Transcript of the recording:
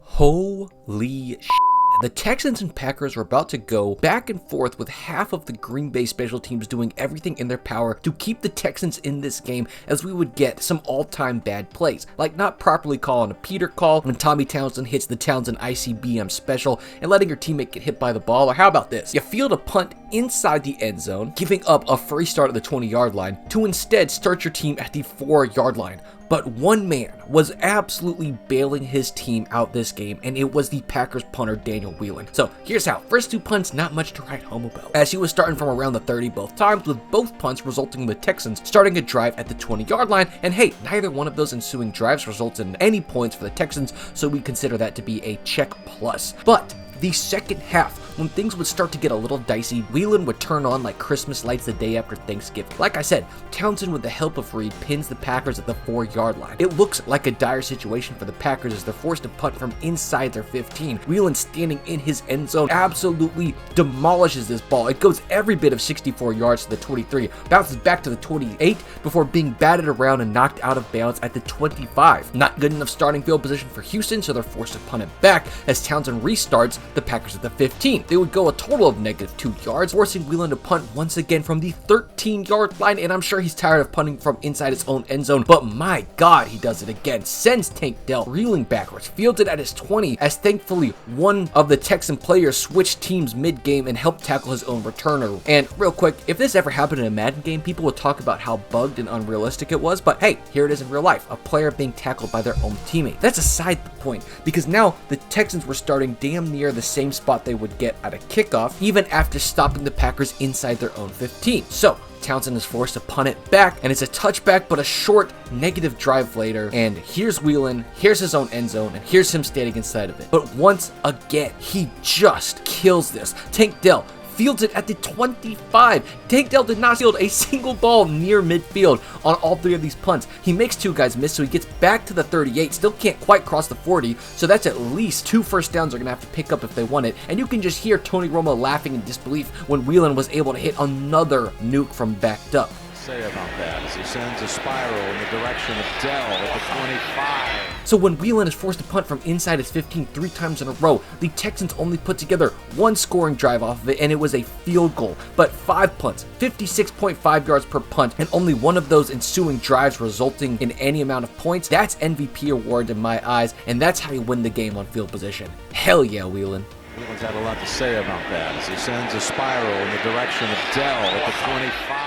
Holy shit. The Texans and Packers were about to go back and forth with half of the Green Bay special teams doing everything in their power to keep the Texans in this game, as we would get some all-time bad plays, like not properly calling a Peter call when Tommy Townsend hits the Townsend ICBM special and letting your teammate get hit by the ball, or how about this? You field a punt inside the end zone, giving up a free start at the 20-yard line to instead start your team at the 4-yard line. But one man was absolutely bailing his team out this game, and it was the Packers punter, Daniel Whelan. So here's how. First two punts, not much to write home about, as he was starting from around the 30 both times, with both punts resulting in the Texans starting a drive at the 20-yard line. And hey, neither one of those ensuing drives results in any points for the Texans, so we consider that to be a check plus. But the second half, when things would start to get a little dicey, Whelan would turn on like Christmas lights the day after Thanksgiving. Like I said, Townsend, with the help of Reed, pins the Packers at the 4-yard line. It looks like a dire situation for the Packers as they're forced to punt from inside their 15. Whelan, standing in his end zone, absolutely demolishes this ball. It goes every bit of 64 yards to the 23, bounces back to the 28 before being batted around and knocked out of bounds at the 25. Not good enough starting field position for Houston, so they're forced to punt it back as Townsend restarts the Packers at the 15. They would go a total of -2 yards, forcing Whelan to punt once again from the 13-yard line, and I'm sure he's tired of punting from inside his own end zone, but my god, he does it again. Sends Tank Dell reeling backwards, fields it at his 20, as thankfully one of the Texan players switched teams mid-game and helped tackle his own returner. And real quick, if this ever happened in a Madden game, people would talk about how bugged and unrealistic it was, but hey, here it is in real life, a player being tackled by their own teammate. That's aside the point, because now the Texans were starting damn near the same spot they would get at a kickoff, even after stopping the Packers inside their own 15. So Townsend is forced to punt it back, and it's a touchback, but a short negative drive later. And here's Whelan, here's his own end zone, and here's him standing inside of it. But once again, he just kills this. Tank Dell fields it at the 25. Tank Dell did not field a single ball near midfield on all three of these punts. He makes two guys miss, so he gets back to the 38, still can't quite cross the 40, so that's at least 2 first downs they're going to have to pick up if they want it. And you can just hear Tony Romo laughing in disbelief when Whelan was able to hit another nuke from backed up. Say about that as he sends a spiral in the direction of Dell at the 25. So when Whelan is forced to punt from inside his 15 3 times in a row, the Texans only put together one scoring drive off of it, and it was a field goal. But 5 punts, 56.5 yards per punt, and only one of those ensuing drives resulting in any amount of points. That's MVP award in my eyes, and that's how you win the game on field position. Hell yeah, Whelan. Whelan's had a lot to say about that as he sends a spiral in the direction of Dell at the 25.